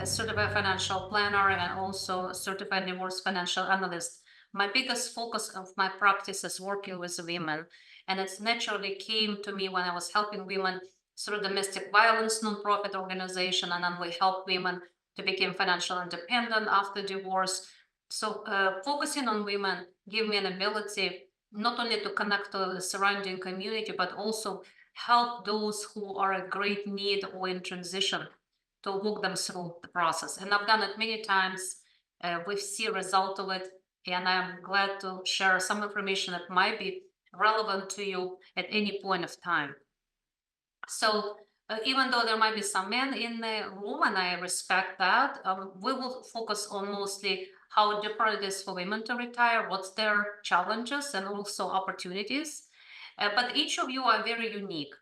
a certified financial planner and also a certified divorce financial analyst, my biggest focus of my practice is working with women. And it naturally came to me when I was helping women through domestic violence nonprofit organization, and then we help women to become financial independent after divorce. So focusing on women give me an ability not only to connect to the surrounding community, but also help those who are in great need or in transition to walk them through the process. And I've done it many times. We see a result of it, and I'm glad to share some information that might be relevant to you at any point of time. So even though there might be some men in the room, and I respect that, we will focus on mostly how different it is for women to retire, what's their challenges and also opportunities. But each of you are very unique.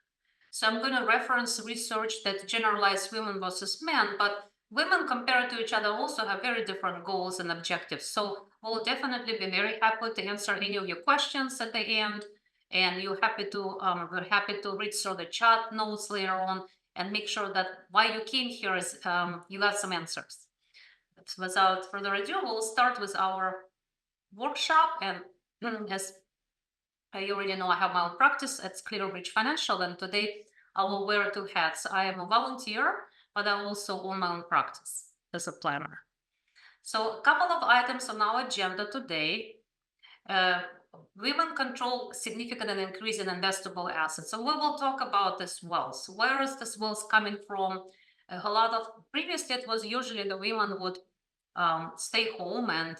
So I'm going to reference research that generalize women versus men, but women compared to each other also have very different goals and objectives. So we'll definitely be very happy to answer any of your questions at the end. And we're happy to read through the chat notes later on and make sure that why you came here is you got some answers. But without further ado, we'll start with our workshop. And as you already know, I have my own practice at Clearbridge Financial, and today I will wear two hats. I am a volunteer, but I also own my own practice as a planner. So a couple of items on our agenda today. Uh, Women control significant and increase in investable assets. So we will talk about this wealth. Where is this wealth coming from? A lot of previously it was usually the women would stay home, and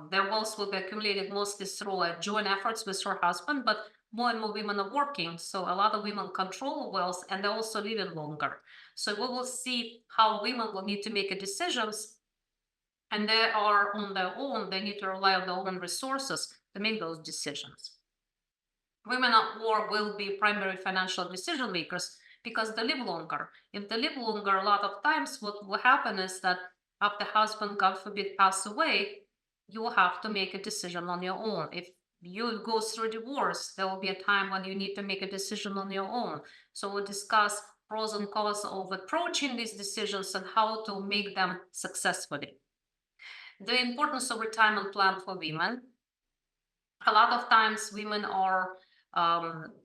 their wealth will be accumulated mostly through joint efforts with her husband. But more and more women are working, so a lot of women control wealth, and they're also living longer. So we will see how women will need to make decisions, and they are on their own. They need to rely on their own resources to make those decisions. Women at work will be primary financial decision makers because they live longer. If they live longer, a lot of times what will happen is that after husband, God forbid, pass away, you will have to make a decision on your own. If you go through divorce, there will be a time when you need to make a decision on your own. So we'll discuss pros and cons of approaching these decisions and how to make them successfully. The importance of retirement plan for women. A lot of times women are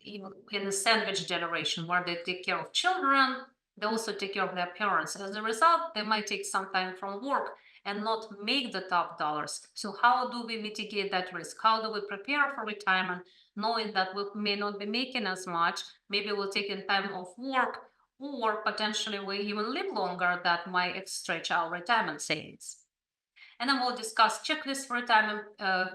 in the sandwich generation where they take care of children, they also take care of their parents. As a result, they might take some time from work and not make the top dollars. So how do we mitigate that risk? How do we prepare for retirement, knowing that we may not be making as much? Maybe we'll take in time off work, or potentially we even live longer that might stretch our retirement savings. And then we'll discuss checklists for retirement,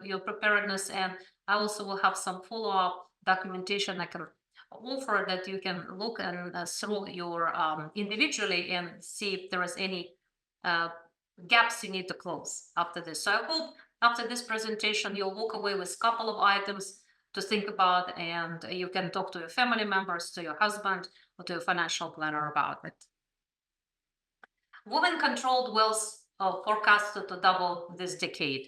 your preparedness, and I also will have some follow-up documentation I can offer that you can look and through your individually and see if there is any uh, gaps you need to close after this. So I hope after this presentation you'll walk away with a couple of items to think about, and you can talk to your family members, to your husband, or to a financial planner about it. Women-controlled wealth forecasted to double this decade.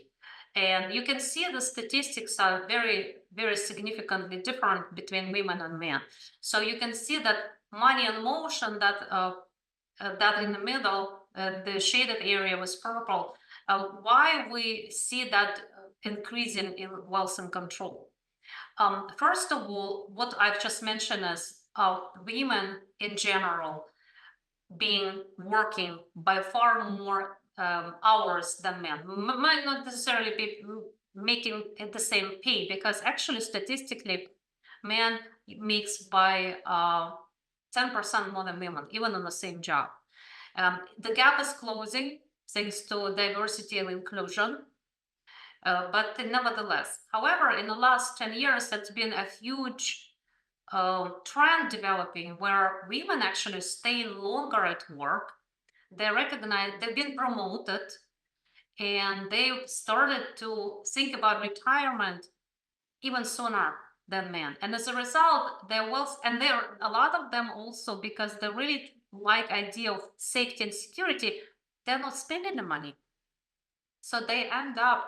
And you can see the statistics are very, very significantly different between women and men. So you can see that money in motion, that in the middle, the shaded area was purple. Why we see that increase in wealth and control? First of all, what I've just mentioned is women in general being working by far more hours than men. Might not necessarily be making the same pay, because actually statistically men makes by 10% more than women, even on the same job. The gap is closing thanks to diversity and inclusion. But nevertheless, however, in the last 10 years, that's been a huge trend developing where women actually stay longer at work. They recognize they've been promoted, and they started to think about retirement even sooner than men. And as a result, their wealth, and there a lot of them also, because they really like idea of safety and security, they're not spending the money. So they end up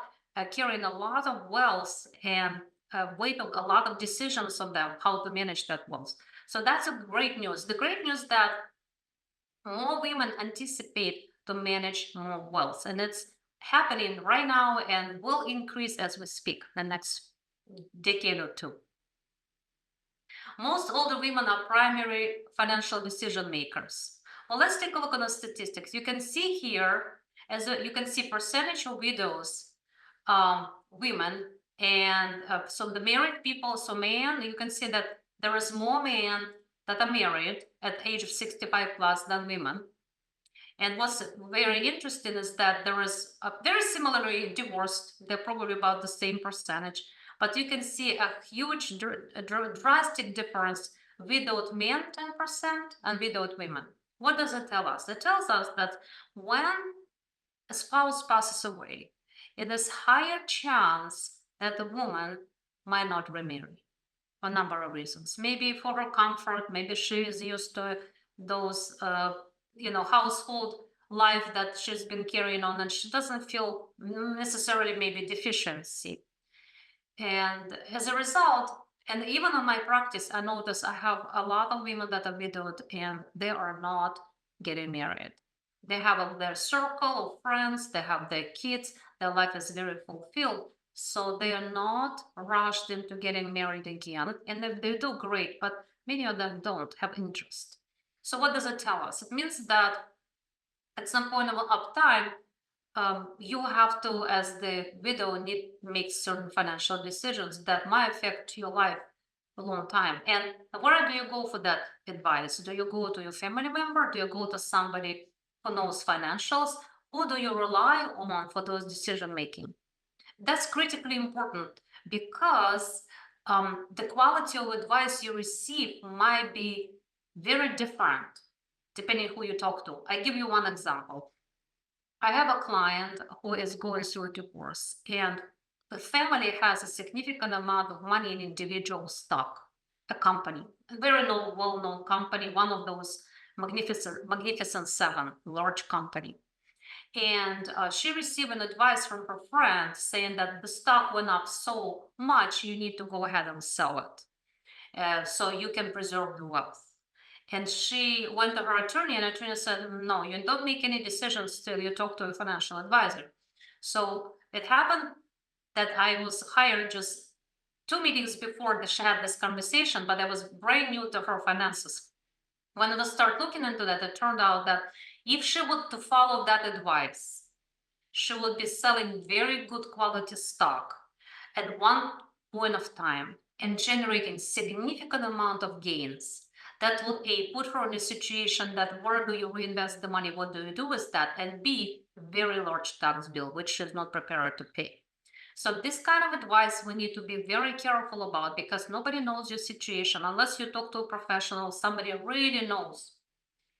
carrying a lot of wealth and weight of a lot of decisions on them how to manage that wealth. So that's a great news. The great news that more women anticipate to manage more wealth. And it's happening right now and will increase as we speak the next decade or two. Most older women are primary financial decision makers. Well, let's take a look at the statistics. You can see here, you can see percentage of widows, women, and so the married people, so men, you can see that there is more men that are married at age of 65 plus than women. And what's very interesting is that there is a very similarly divorced, they're probably about the same percentage, but you can see a huge drastic difference without men 10% and without women. What does it tell us? It tells us that when a spouse passes away, it is higher chance that the woman might not remarry for a number of reasons. Maybe for her comfort, maybe she is used to those household life that she's been carrying on, and she doesn't feel necessarily maybe deficiency. And as a result, and even in my practice, I notice I have a lot of women that are widowed and they are not getting married. They have their circle of friends, they have their kids, their life is very fulfilled. So they are not rushed into getting married again. And if they do, great, but many of them don't have interest. So what does it tell us? It means that at some point of time, you have to, as the widow, need to make certain financial decisions that might affect your life a long time. And where do you go for that advice? Do you go to your family member? Do you go to somebody who knows financials? Who do you rely on for those decision making? That's critically important because the quality of advice you receive might be very different depending who you talk to. I give you one example. I have a client who is going through a divorce, and the family has a significant amount of money in individual stock, a company, a very well-known company, one of those magnificent seven, large company. And she received an advice from her friend saying that the stock went up so much, you need to go ahead and sell it so you can preserve the wealth. And she went to her attorney, and attorney said, no, you don't make any decisions till you talk to a financial advisor. So it happened that I was hired just 2 meetings before she had this conversation, but I was brand new to her finances. When I started looking into that, it turned out that if she were to follow that advice, she would be selling very good quality stock at one point of time and generating significant amount of gains that would A, put her in a situation that where do you reinvest the money, what do you do with that, and B, very large tax bill, which she's not prepared to pay. So this kind of advice we need to be very careful about because nobody knows your situation unless you talk to a professional, somebody really knows.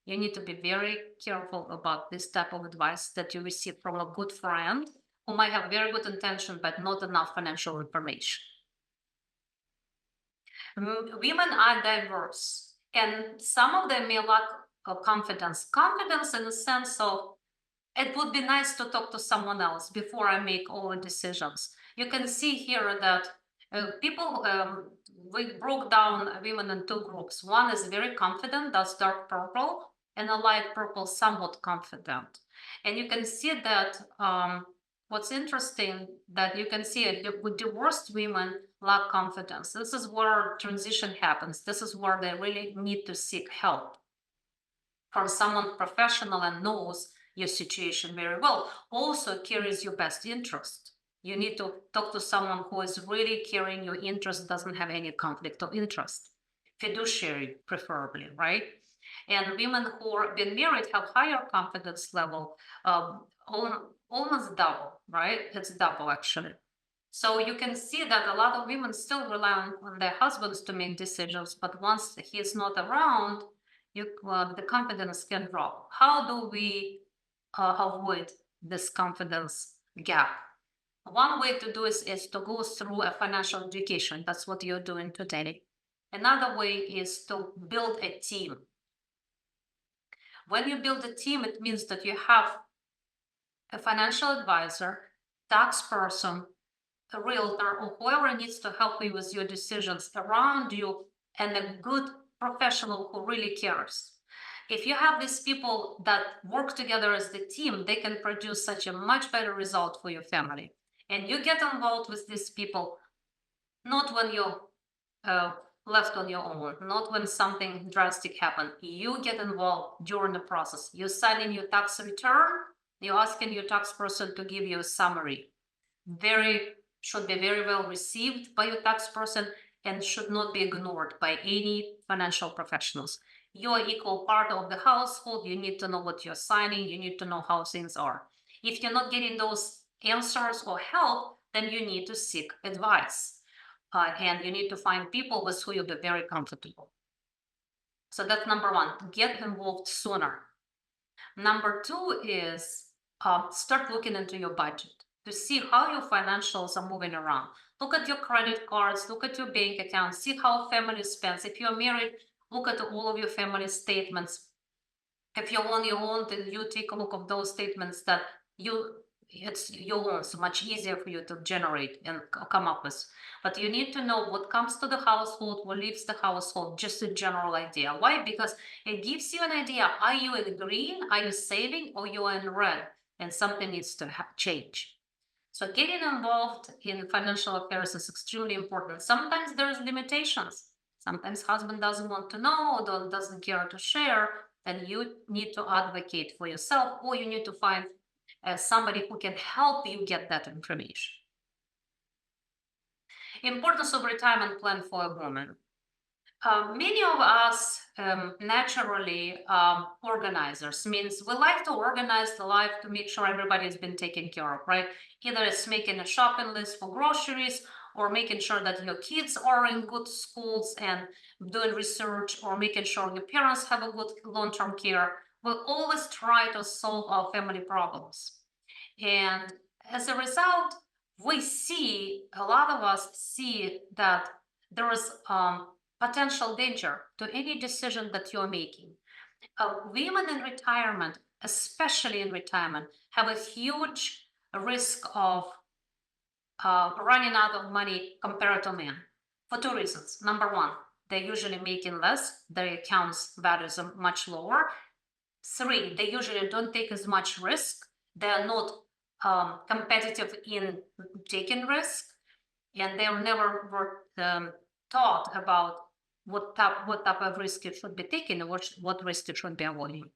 You need to be very careful about this type of advice that you receive from a good friend who might have very good intention but not enough financial information. Women are diverse, and some of them may lack confidence. Confidence in the sense of it would be nice to talk to someone else before I make all the decisions. You can see here that people, we broke down women in two groups. One is very confident, that's dark purple, and a light purple, somewhat confident. And you can see that what's interesting that you can see it with divorced women lack confidence. This is where transition happens. This is where they really need to seek help from someone professional and knows your situation very well, also carries your best interest. You need to talk to someone who is really carrying your interest, doesn't have any conflict of interest. Fiduciary, preferably, right? And women who have been married have higher confidence level, almost double, right? It's double actually. So you can see that a lot of women still rely on their husbands to make decisions, but once he is not around, the confidence can drop. How do we avoid this confidence gap? One way to do is to go through a financial education. That's what you're doing today. Another way is to build a team. When you build a team, it means that you have a financial advisor, tax person, a realtor, or whoever needs to help you with your decisions around you, and a good professional who really cares. If you have these people that work together as the team, they can produce such a much better result for your family. And you get involved with these people not when you're uh, left on your own, not when something drastic happened. You get involved during the process. You're signing your tax return, you're asking your tax person to give you a summary. Very should be very well received by your tax person and should not be ignored by any financial professionals. You're equal part of the household. You need to know what you're signing. You need to know how things are. If you're not getting those answers or help, then you need to seek advice. And you need to find people with who you'll be very comfortable. So that's number one, get involved sooner. Number two is start looking into your budget to see how your financials are moving around. Look at your credit cards, look at your bank account, see how family spends. If you're married, look at all of your family statements. If you're on your own, then you take a look of those statements that it's your own, so much easier for you to generate and come up with. But you need to know what comes to the household, what leaves the household, just a general idea. Why? Because it gives you an idea. Are you in green? Are you saving? Or you are in red? And something needs to change. So getting involved in financial affairs is extremely important. Sometimes there's limitations. Sometimes husband doesn't want to know or doesn't care to share, and you need to advocate for yourself, or you need to find somebody who can help you get that information. Importance of retirement plan for a woman. Many of us naturally organizers, means we like to organize the life to make sure everybody's been taken care of, right? Either it's making a shopping list for groceries or making sure that your kids are in good schools and doing research or making sure your parents have a good long-term care. We always try to solve our family problems. And as a result, a lot of us see that there is potential danger to any decision that you're making. Women in retirement, especially in retirement, have a huge risk of running out of money compared to men for two reasons. Number one, they're usually making less, their accounts values are much lower. Three, they usually don't take as much risk. They're not competitive in taking risk, and they're never were taught about what type of risk you should be taking and what risk you should be avoiding.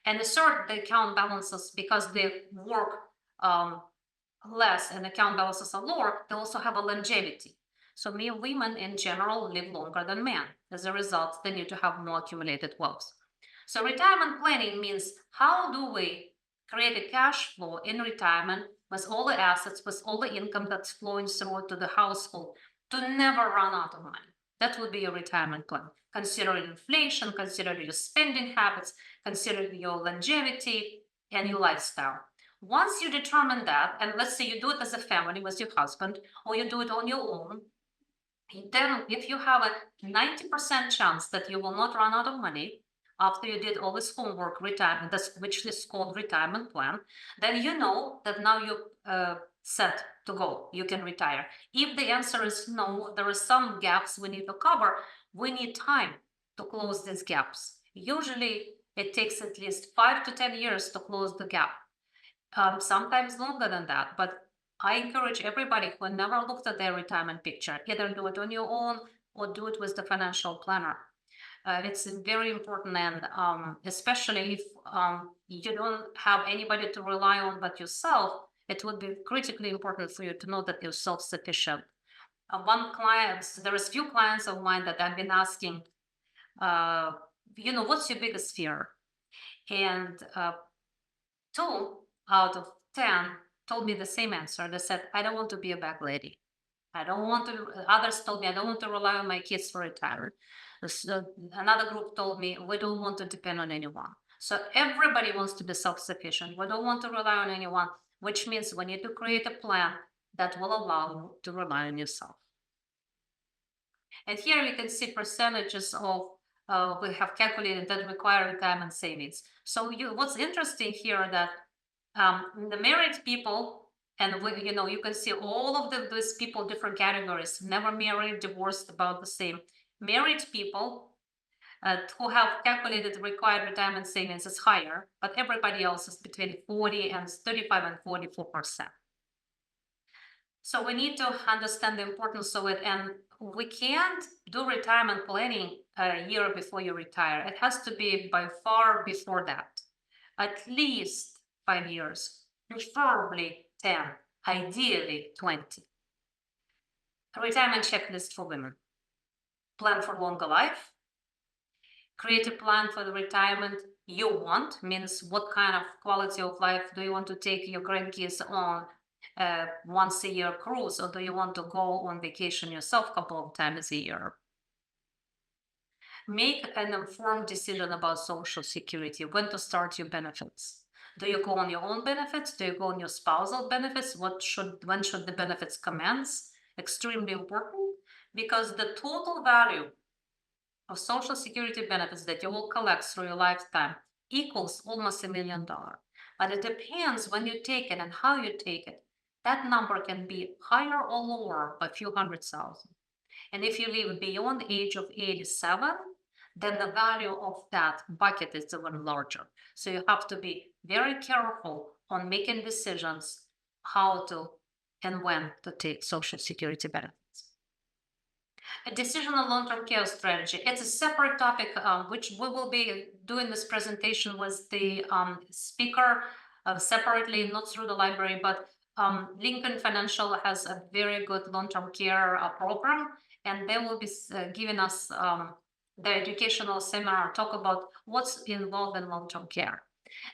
And the third, the account balances, because they work less and account balances are lower, they also have a longevity. So women in general live longer than men. As a result, they need to have more accumulated wealth. So retirement planning means how do we create a cash flow in retirement with all the assets, with all the income that's flowing through to the household to never run out of money. That would be your retirement plan. Considering inflation, considering your spending habits, considering your longevity and your lifestyle. Once you determine that, and let's say you do it as a family with your husband, or you do it on your own, then if you have a 90% chance that you will not run out of money after you did all this homework, retirement, which is called retirement plan, then you know that now you're set to go. You can retire. If the answer is no, there are some gaps we need to cover. We need time to close these gaps. Usually, it takes at least 5 to 10 years to close the gap. Sometimes longer than that, but I encourage everybody who never looked at their retirement picture, either do it on your own or do it with the financial planner. It's very important, and especially if you don't have anybody to rely on but yourself, it would be critically important for you to know that you're self-sufficient. One client, there is few clients of mine that I've been asking, uh, what's your biggest fear? And 2 out of 10 told me the same answer. They said, I don't want to be a back lady. I don't want to, others told me, I don't want to rely on my kids for retirement. So another group told me, we don't want to depend on anyone. So everybody wants to be self-sufficient. We don't want to rely on anyone, which means we need to create a plan that will allow you to rely on yourself. And here you can see percentages of we have calculated that require retirement savings. So what's interesting here that the married people, and you can see all of these people, different categories, never married, divorced, about the same. Married people, who have calculated required retirement savings is higher, but everybody else is between 40 and 35 and 44%. So we need to understand the importance of it, and we can't do retirement planning a year before you retire. It has to be by far before that, at least 5 years, preferably 10, ideally 20. A retirement checklist for women. Plan for longer life. Create a plan for the retirement you want, means what kind of quality of life do you want to take your grandkids on once a year cruise, or do you want to go on vacation yourself a couple of times a year? Make an informed decision about Social Security, when to start your benefits. Do you go on your own benefits? Do you go on your spousal benefits? When should the benefits commence? Extremely important, because the total value of Social Security benefits that you will collect through your lifetime equals almost $1 million. But it depends when you take it and how you take it. That number can be higher or lower by a few $100,000. And if you live beyond the age of 87, then the value of that bucket is even larger. So you have to be very careful on making decisions how to and when to take Social Security benefits. A decision on long-term care strategy. It's a separate topic, which we will be doing this presentation with the speaker separately, not through the library, but Lincoln Financial has a very good long-term care program, and they will be giving us the educational seminar, talk about what's involved in long-term care.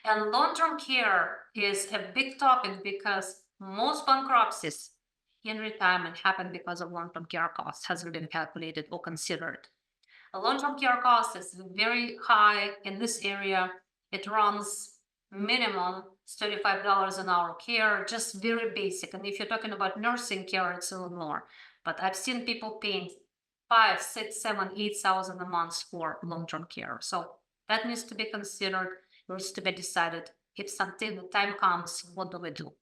And long-term care is a big topic because most bankruptcies in retirement happen because of long-term care costs hasn't been calculated or considered. A long-term care cost is very high in this area. It runs minimum $35 an hour care, just very basic. And if you're talking about nursing care, it's a little more. But I've seen people paying 5, 6, 7, 8,000 a month for long-term care. So that needs to be considered, needs to be decided. If something, the time comes, what do we do?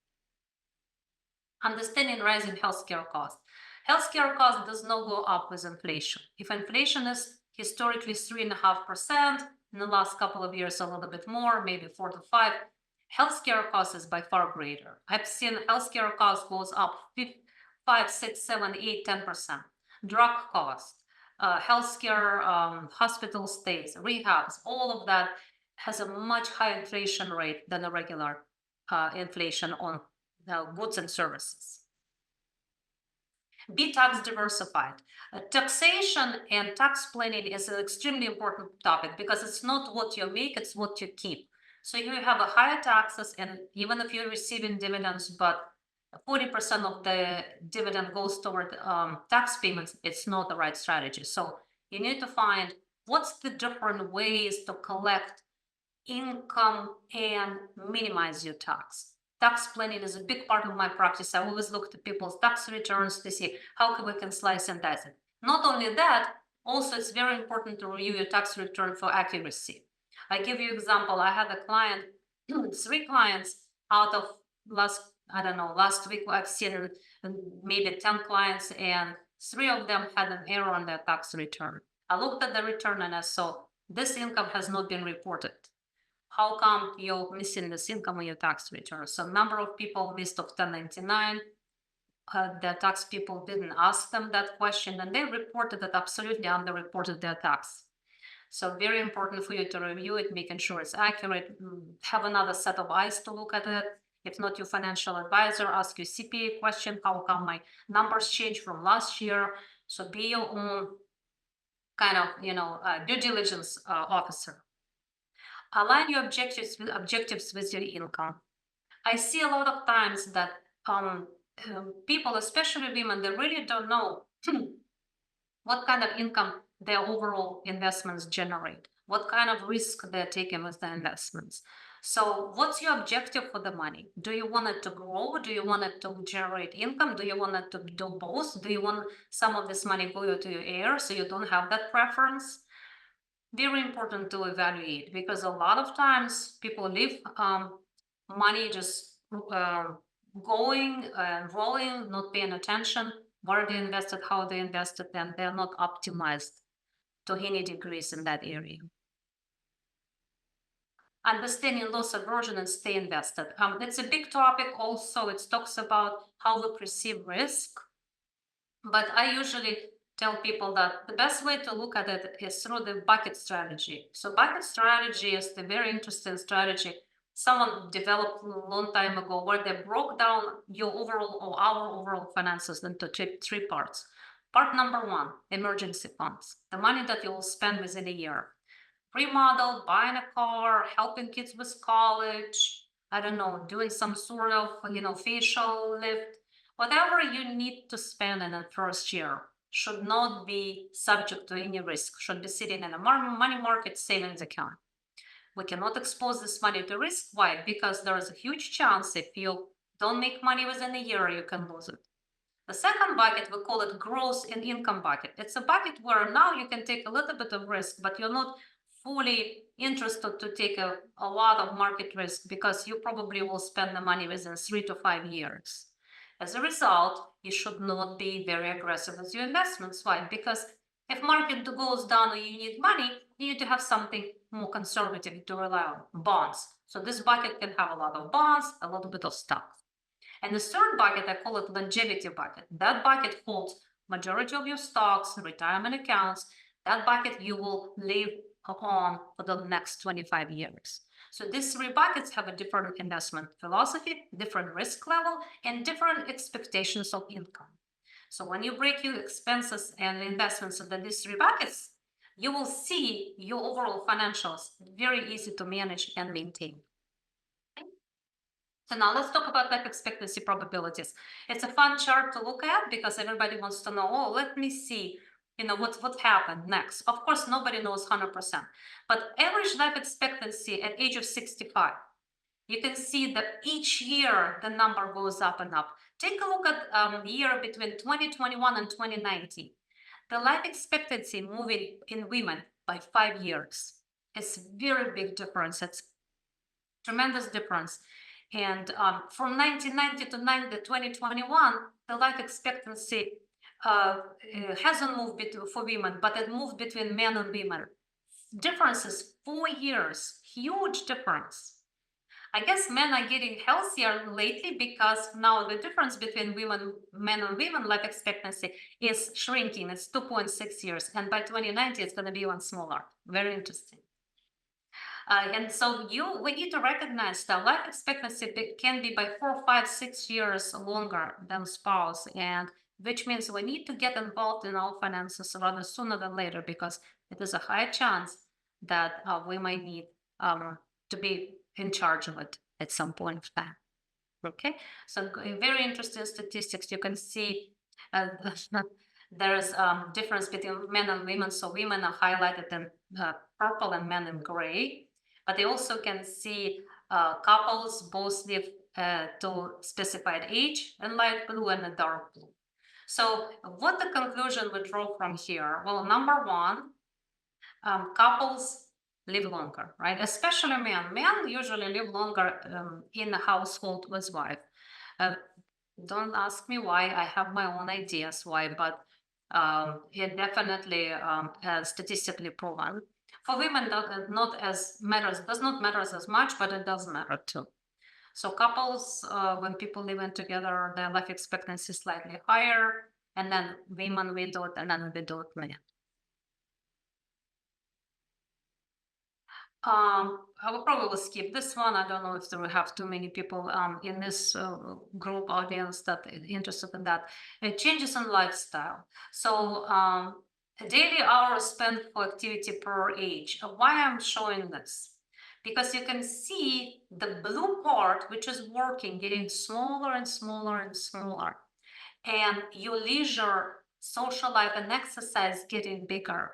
Understanding rising healthcare costs. Healthcare cost does not go up with inflation. If inflation is historically 3.5%, in the last couple of years a little bit more, maybe 4 to 5, healthcare cost is by far greater. I've seen healthcare cost goes up 5, 6, 7, 8, 10%. Drug cost, healthcare, hospital stays, rehabs, all of that has a much higher inflation rate than a regular inflation on goods and services. Be tax diversified. Taxation and tax planning is an extremely important topic because it's not what you make, it's what you keep. So you have a higher taxes, and even if you're receiving dividends, but 40% of the dividend goes toward tax payments, it's not the right strategy. So you need to find what's the different ways to collect income and minimize your tax. Tax planning is a big part of my practice. I always look at people's tax returns to see how we can slice and dice it. Not only that, also it's very important to review your tax return for accuracy. I give you an example. I had a client, 3 clients out of last week I've seen maybe 10 clients, and 3 of them had an error on their tax return. I looked at the return and I saw this income has not been reported. How come you're missing this income on your tax return? So number of people missed of 1099. The tax people didn't ask them that question, and they reported it absolutely underreported their tax. So very important for you to review it, making sure it's accurate. Have another set of eyes to look at it. If not, your financial advisor, ask your CPA question, how come my numbers changed from last year? So be your own kind of, due diligence officer. Align your objectives with your income. I see a lot of times that people, especially women, they really don't know what kind of income their overall investments generate, what kind of risk they're taking with their investments. So what's your objective for the money? Do you want it to grow? Do you want it to generate income? Do you want it to do both? Do you want some of this money go to your heirs so you don't have that preference? Very important to evaluate, because a lot of times people leave money just going and rolling, not paying attention where they invested, how they invested, and they're not optimized to any degrees in that area. Understanding loss aversion and stay invested. It's a big topic also. It talks about how we perceive risk. But I usually tell people that the best way to look at it is through the bucket strategy. So bucket strategy is the very interesting strategy someone developed a long time ago, where they broke down your overall or our overall finances into three parts. Part number one, emergency funds, the money that you will spend within a year. Remodel, buying a car, helping kids with college, I don't know, doing some sort of, facial lift, whatever you need to spend in the first year should not be subject to any risk, should be sitting in a money market savings account. We cannot expose this money to risk. Why? Because there is a huge chance if you don't make money within a year, you can lose it. The second bucket, we call it growth in income bucket. It's a bucket where now you can take a little bit of risk, but you're not fully interested to take a lot of market risk, because you probably will spend the money within 3 to 5 years. As a result, you should not be very aggressive with your investments. Why? Because if market goes down and you need money, you need to have something more conservative to rely on, bonds. So this bucket can have a lot of bonds, a little bit of stocks. And the third bucket, I call it longevity bucket. That bucket holds majority of your stocks, retirement accounts. That bucket you will live on for the next 25 years. So these three buckets have a different investment philosophy, different risk level, and different expectations of income. So when you break your expenses and investments into these three buckets, you will see your overall financials very easy to manage and maintain. So now let's talk about life expectancy probabilities. It's a fun chart to look at because everybody wants to know, oh, let me see, what happened next. Of course, nobody knows 100%, but average life expectancy at age of 65, you can see that each year the number goes up and up. Take a look at year between 2021 and 2019. The life expectancy moving in women by 5 years. It's a very big difference. It's tremendous difference. And from 1990 to 2021, the life expectancy hasn't moved for women, but it moved between men and women. Difference is 4 years, huge difference. I guess men are getting healthier lately because now the difference between men and women life expectancy is shrinking. It's 2.6 years. And by 2090, it's going to be even smaller. Very interesting. And so we need to recognize that life expectancy can be by 4, 5, 6 years longer than spouse, and which means we need to get involved in our finances rather sooner than later, because it is a high chance that we might need to be in charge of it at some point of time. Okay, so very interesting statistics. You can see there's difference between men and women. So women are highlighted in purple and men in gray. But they also can see couples both live to specified age in light blue and a dark blue. So what the conclusion we draw from here? Well, number one, couples live longer, right? Especially men. Men usually live longer in a household with wife. Don't ask me why. I have my own ideas why, but it definitely statistically proven. For women, that does not matter as much, but it does matter too. So couples, when people live in together, their life expectancy is slightly higher, and then women widowed, and then widowed men. I will probably skip this one. I don't know if there will have too many people in this group audience that is interested in that. Changes in lifestyle. So a daily hour spent for activity per age. Why I'm showing this? Because you can see the blue part, which is working, getting smaller and smaller and smaller. And your leisure, social life, and exercise getting bigger.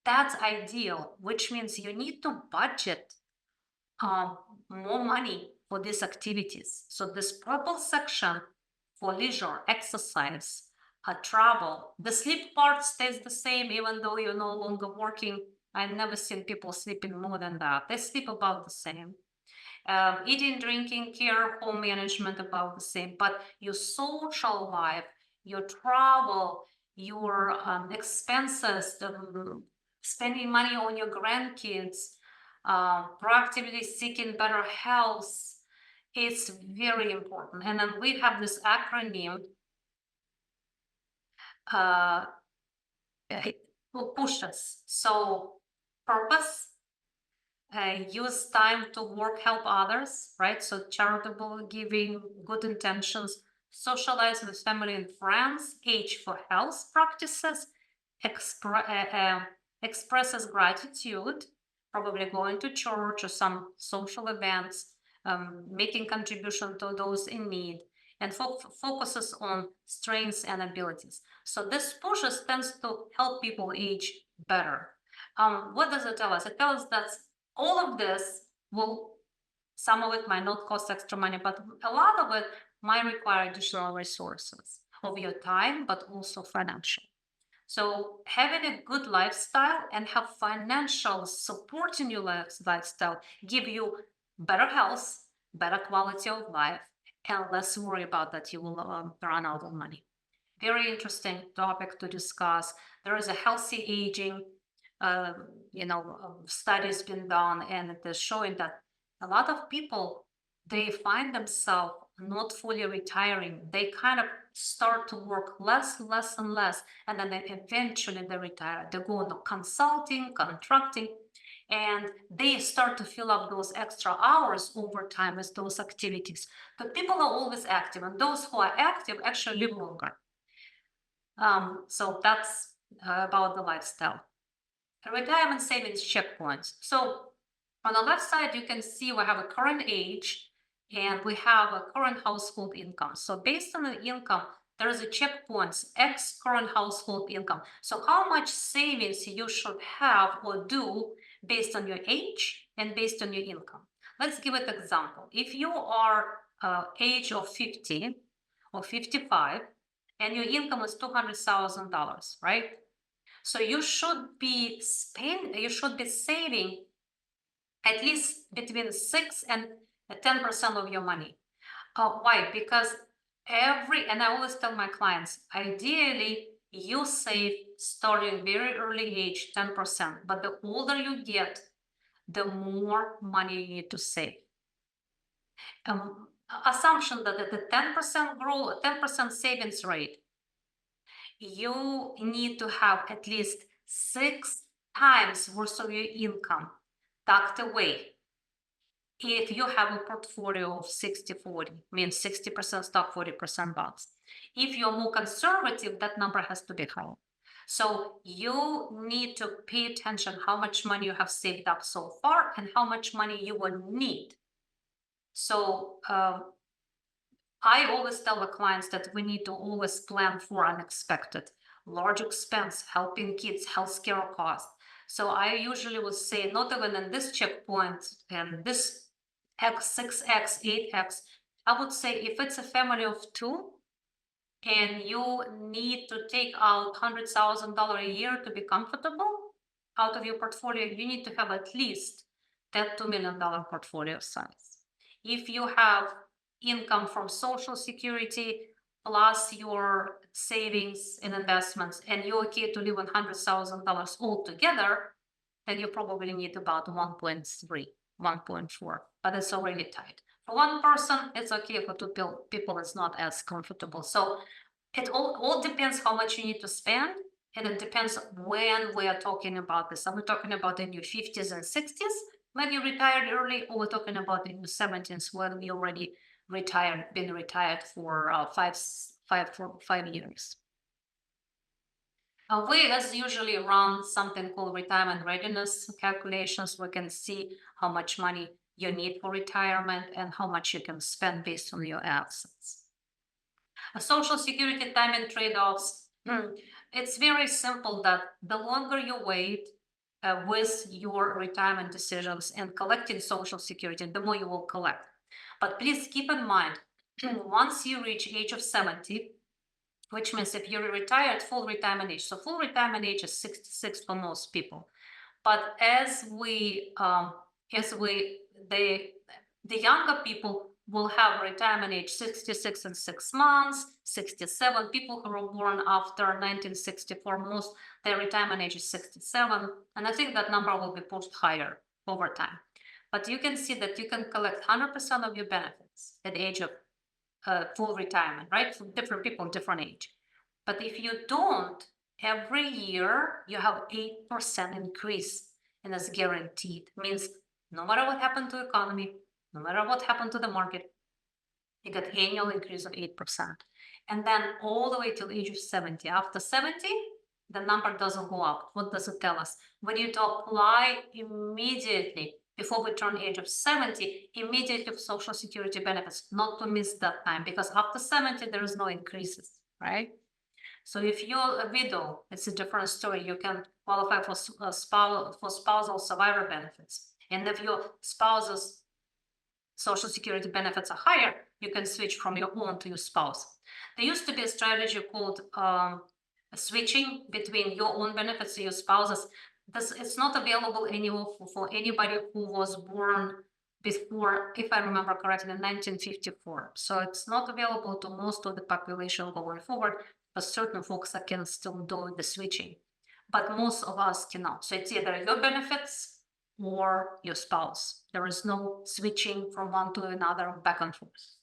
That's ideal, which means you need to budget more money for these activities. So this purple section for leisure, exercise, travel, the sleep part stays the same even though you're no longer working. I've never seen people sleeping more than that. They sleep about the same. Eating, drinking, care, home management about the same. But your social life, your travel, your expenses, spending money on your grandkids, proactively seeking better health. It's very important. And then we have this acronym, uh, will push us. So purpose, use time to work, help others, right? So charitable giving, good intentions, socialize with family and friends, age for health practices, expresses gratitude, probably going to church or some social events, making contribution to those in need, and focuses on strengths and abilities. So this pushes tends to help people age better. What does it tell us? It tells us that all of this will, some of it might not cost extra money, but a lot of it might require additional resources of your time, but also financial. So having a good lifestyle and have financial support in your lifestyle give you better health, better quality of life, and less worry about that you will run out of money. Very interesting topic to discuss. There is a healthy aging, uh, studies been done, and it is showing that a lot of people, they find themselves not fully retiring. They kind of start to work less, less, and less, and then eventually they retire. They go into consulting, contracting, and they start to fill up those extra hours over time with those activities. But people are always active, and those who are active actually live longer. So that's about the lifestyle. Retirement savings checkpoints. So on the left side, you can see we have a current age and we have a current household income. So based on the income, there is a checkpoints, X current household income. So how much savings you should have or do based on your age and based on your income. Let's give an example. If you are age of 50 or 55 and your income is $200,000, right? So you should be saving at least between 6 and 10% of your money. Why? Because and I always tell my clients, ideally you save starting very early age 10%, but the older you get, the more money you need to save. Assumption that the 10% growth, 10% savings rate, you need to have at least 6 times worth of your income tucked away. If you have a portfolio of 60-40, means 60% stock, 40% bonds. If you're more conservative, that number has to be higher. So you need to pay attention how much money you have saved up so far and how much money you will need. So I always tell the clients that we need to always plan for unexpected, large expense, helping kids, healthcare costs. So I usually would say, not even in this checkpoint and this X, 6X, 8X, I would say if it's a family of two and you need to take out $100,000 a year to be comfortable out of your portfolio, you need to have at least that $2 million portfolio size. If you have income from Social Security plus your savings and investments, and you're okay to live on $100,000 altogether, then you probably need about 1.3, 1.4, but it's already tight. For one person, it's okay. For two people, it's not as comfortable. So it all depends how much you need to spend, and it depends when we are talking about this. Are we talking about in your 50s and 60s when you retired early, or we're talking about in your 70s when you already been retired for 5 years? We as usually run something called retirement readiness calculations. We can see how much money you need for retirement and how much you can spend based on your assets. Social Security timing trade-offs. It's very simple that the longer you wait with your retirement decisions and collecting Social Security, the more you will collect. But please keep in mind, once you reach age of 70, which means if you're retired, full retirement age. So full retirement age is 66 for most people. But the younger people will have retirement age 66 and 6 months, 67. People who were born after 1964, most their retirement age is 67. And I think that number will be pushed higher over time. But you can see that you can collect 100% of your benefits at the age of full retirement, right? For different people, different age. But if you don't, every year you have 8% increase, and that's guaranteed. Means no matter what happened to the economy, no matter what happened to the market, you get annual increase of 8%. And then all the way till age of 70. After 70, the number doesn't go up. What does it tell us? We need to apply immediately before we turn age of 70, immediately for Social Security benefits, not to miss that time, because after 70, there is no increases, right? So if you're a widow, it's a different story. You can qualify for spousal survivor benefits. And if your spouse's Social Security benefits are higher, you can switch from your own to your spouse. There used to be a strategy called switching between your own benefits and your spouse's. It's not available anymore for anybody who was born before, if I remember correctly, in 1954. So it's not available to most of the population going forward, but certain folks that can still do the switching. But most of us cannot. So it's either your benefits or your spouse. There is no switching from one to another back and forth.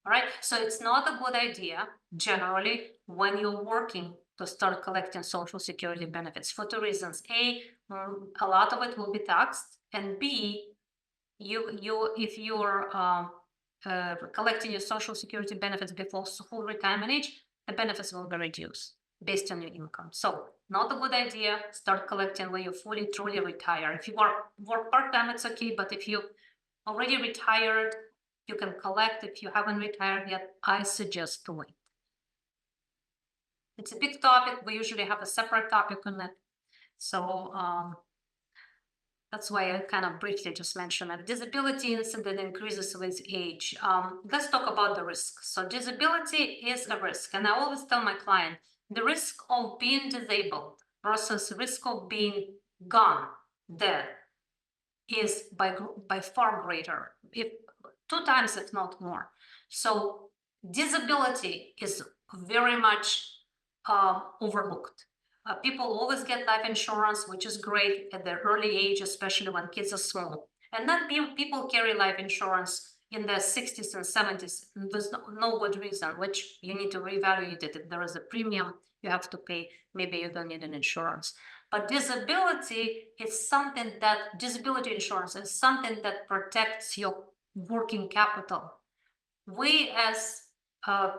All right, so it's not a good idea generally when you're working to start collecting Social Security benefits for two reasons. A lot of it will be taxed, and B, if you're collecting your Social Security benefits before full retirement age, the benefits will be reduced based on your income. So not a good idea. Start collecting when you fully, truly retire. If you work part-time, it's okay. But if you already retired, you can collect. If you haven't retired yet, I suggest to wait. It's a big topic. We usually have a separate topic on it. So that's why I kind of briefly just mentioned that disability incident increases with age. Let's talk about the risk. So disability is a risk. And I always tell my client, the risk of being disabled versus risk of being gone, dead, is by far greater, if 2 times, if not more. So disability is very much overlooked. People always get life insurance, which is great at their early age, especially when kids are small. And then people carry life insurance in their 60s and 70s. There's no good reason, which you need to reevaluate it. If there is a premium you have to pay, maybe you don't need an insurance. But disability insurance is something that protects your working capital. We as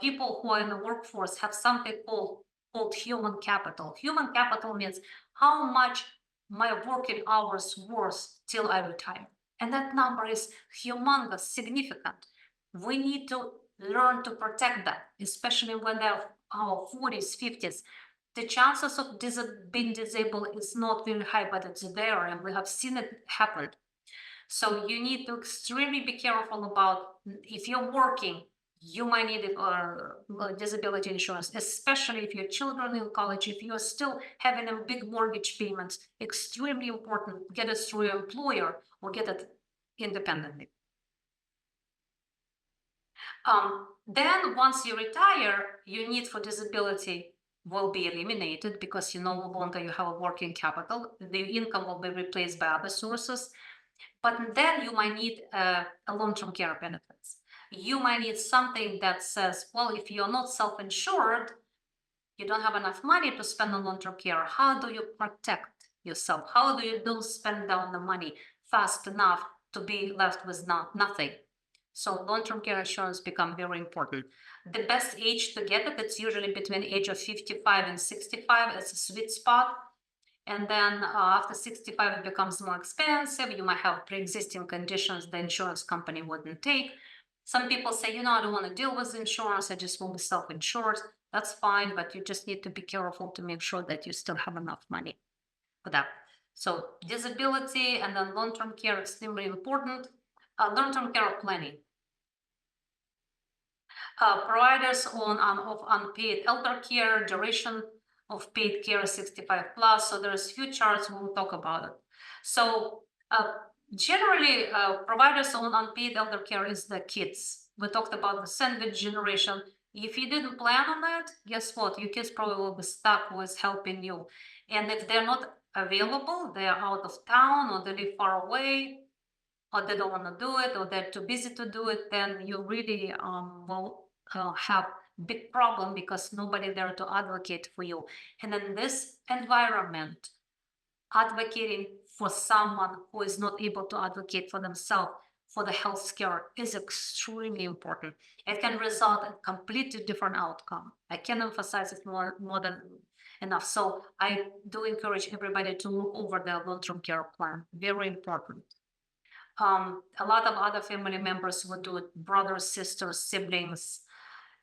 people who are in the workforce have something called human capital. Human capital means how much my working hours worth till I retire. And that number is humongous, significant. We need to learn to protect that, especially when they're our 40s, 50s. The chances of being disabled is not very high, but it's there, and we have seen it happen. So you need to extremely be careful about if you're working, you might need disability insurance, especially if your children in college, if you're still having a big mortgage payments, extremely important, get it through your employer or get it independently. Then once you retire, your need for disability will be eliminated because you no longer you have a working capital. The income will be replaced by other sources. But then you might need a long-term care benefits. You might need something that says, well, if you're not self-insured, you don't have enough money to spend on long-term care. How do you protect yourself? How do you don't spend down the money fast enough to be left with nothing? So long-term care insurance become very important. The best age to get it, it's usually between age of 55 and 65. It's a sweet spot. And then after 65, it becomes more expensive. You might have pre-existing conditions the insurance company wouldn't take. Some people say, I don't want to deal with insurance. I just want to be self-insured. That's fine, but you just need to be careful to make sure that you still have enough money for that. So disability and then long-term care, extremely important. Long-term care planning. Providers of unpaid elder care, duration of paid care 65 plus. So there's few charts we'll talk about it. So Generally, providers on unpaid elder care is the kids. We talked about the sandwich generation. If you didn't plan on that, guess what? Your kids probably will be stuck with helping you. And if they're not available, they're out of town or they live far away, or they don't want to do it, or they're too busy to do it, then you really will have big problem because nobody there to advocate for you. And in this environment, advocating for someone who is not able to advocate for themselves for the health care is extremely important. It can result in completely different outcome. I can emphasize it more than enough. So I do encourage everybody to look over their long-term care plan. Very important. A lot of other family members would do it, brothers, sisters, siblings,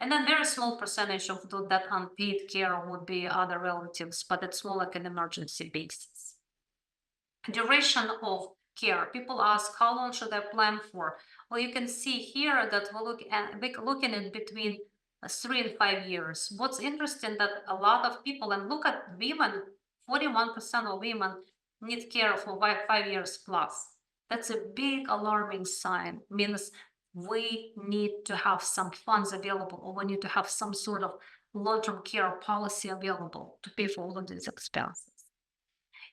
and then very small percentage of that unpaid care would be other relatives, but it's more like an emergency basis. Duration of care. People ask, how long should I plan for? Well, you can see here that we're looking at between 3 and 5 years. What's interesting that a lot of people, and look at women, 41% of women need care for 5 years plus. That's a big alarming sign. Means we need to have some funds available, or we need to have some sort of long-term care policy available to pay for all of these expenses.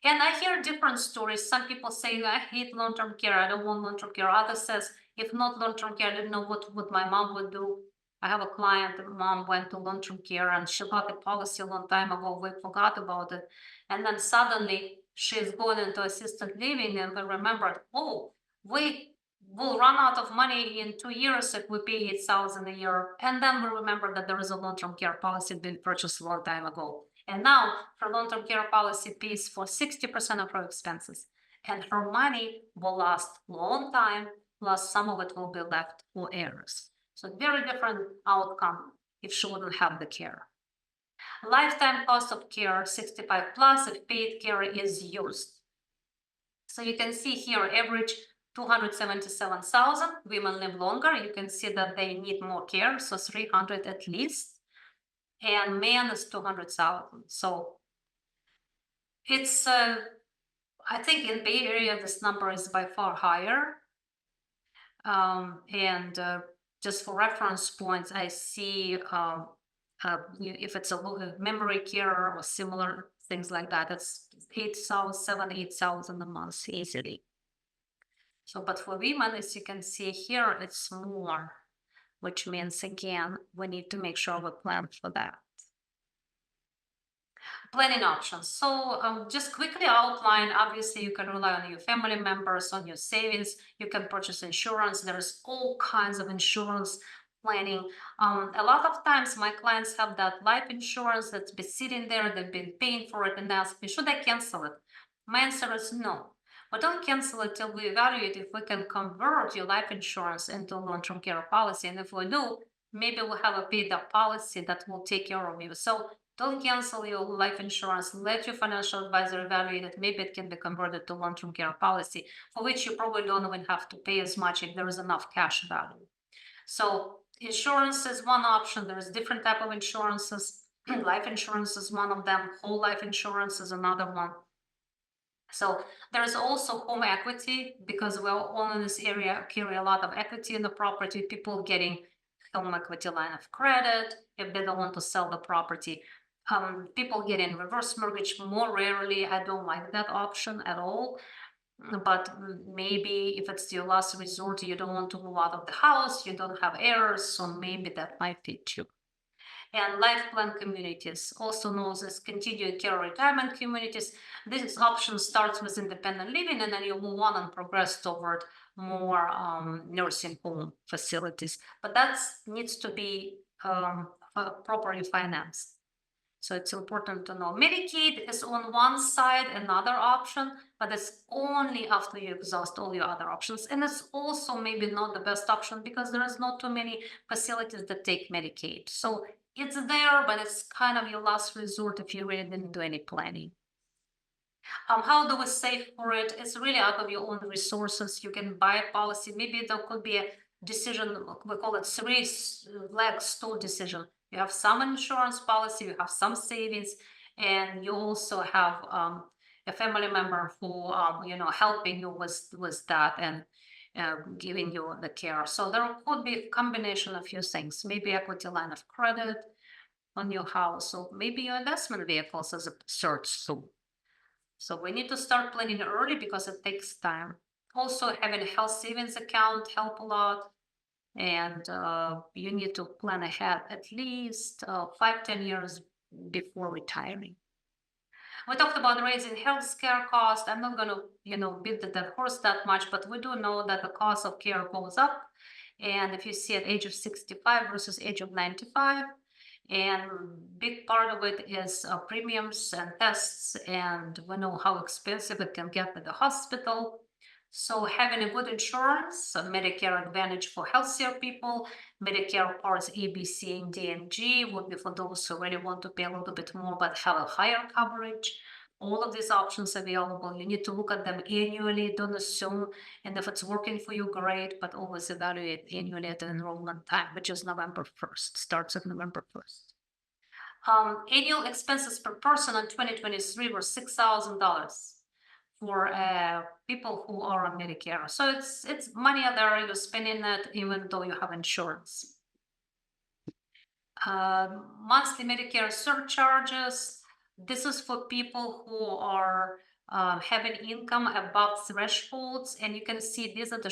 And I hear different stories. Some people say, I hate long-term care. I don't want long-term care. Others says, if not long-term care, I didn't know what my mom would do. I have a client, the mom went to long-term care and she got the policy a long time ago. We forgot about it. And then suddenly she's going into assisted living and we remembered, oh, we will run out of money in 2 years if we pay 8,000 a year. And then we remember that there is a long-term care policy being purchased a long time ago. And now her long-term care policy pays for 60% of her expenses. And her money will last a long time, plus some of it will be left for heirs. So very different outcome if she wouldn't have the care. Lifetime cost of care, 65 plus, if paid care is used. So you can see here, average 277,000. Women live longer. You can see that they need more care, so 300 at least. And men is 200,000. So it's, I think in Bay Area, this number is by far higher. And just for reference points, I see if it's a memory care or similar things like that, it's 8,000 a month easily. So, but for women, as you can see here, it's more, which means again, we need to make sure we plan for that. Planning options. So just quickly outline, obviously you can rely on your family members, on your savings, you can purchase insurance. There's all kinds of insurance planning. A lot of times my clients have that life insurance that's been sitting there, they've been paying for it and they ask me, should I cancel it? My answer is no. But don't cancel it till we evaluate if we can convert your life insurance into a long-term care policy. And if we do, maybe we'll have a paid up policy that will take care of you. So don't cancel your life insurance. Let your financial advisor evaluate it. Maybe it can be converted to long-term care policy, for which you probably don't even have to pay as much if there is enough cash value. So insurance is one option. There's different type of insurances. Life insurance is one of them. Whole life insurance is another one. So there's also home equity, because we all in this area carry a lot of equity in the property. People getting home equity line of credit if they don't want to sell the property. People get in reverse mortgage more rarely. I don't like that option at all. But maybe if it's your last resort, you don't want to move out of the house, you don't have heirs, so maybe that might fit you. And life plan communities, also known as continuing care retirement communities. This option starts with independent living, and then you move on and progress toward more nursing home facilities. But that needs to be properly financed. So it's important to know. Medicaid is on one side, another option, but it's only after you exhaust all your other options. And it's also maybe not the best option because there is not too many facilities that take Medicaid. So it's there, but it's kind of your last resort if you really didn't do any planning. How do we save for it? It's really out of your own resources. You can buy a policy. Maybe there could be a decision, we call it three-leg stool decision. You have some insurance policy, you have some savings, and you also have a family member who, helping you with that and giving you the care. So there could be a combination of few things, maybe equity line of credit on your house, or maybe your investment vehicles as a search tool. So we need to start planning early because it takes time. Also, having a health savings account help a lot, and you need to plan ahead at least 5-10 years before retiring. We talked about raising healthcare costs. I'm not going to, beat the dead horse that much, but we do know that the cost of care goes up. And if you see at age of 65 versus age of 95, and big part of it is premiums and tests, and we know how expensive it can get at the hospital. So having a good insurance, a Medicare Advantage for healthier people, Medicare parts A, B, C, and D, and G would be for those who really want to pay a little bit more but have a higher coverage. All of these options available. You need to look at them annually. Don't assume, and if it's working for you, great, but always evaluate annually at the enrollment time, which is November 1st, starts at November 1st. Annual expenses per person in 2023 were $6,000 for people who are on Medicare. So it's money out there, you're spending it even though you have insurance. Monthly Medicare surcharges. This is for people who are having income above thresholds, and you can see these are the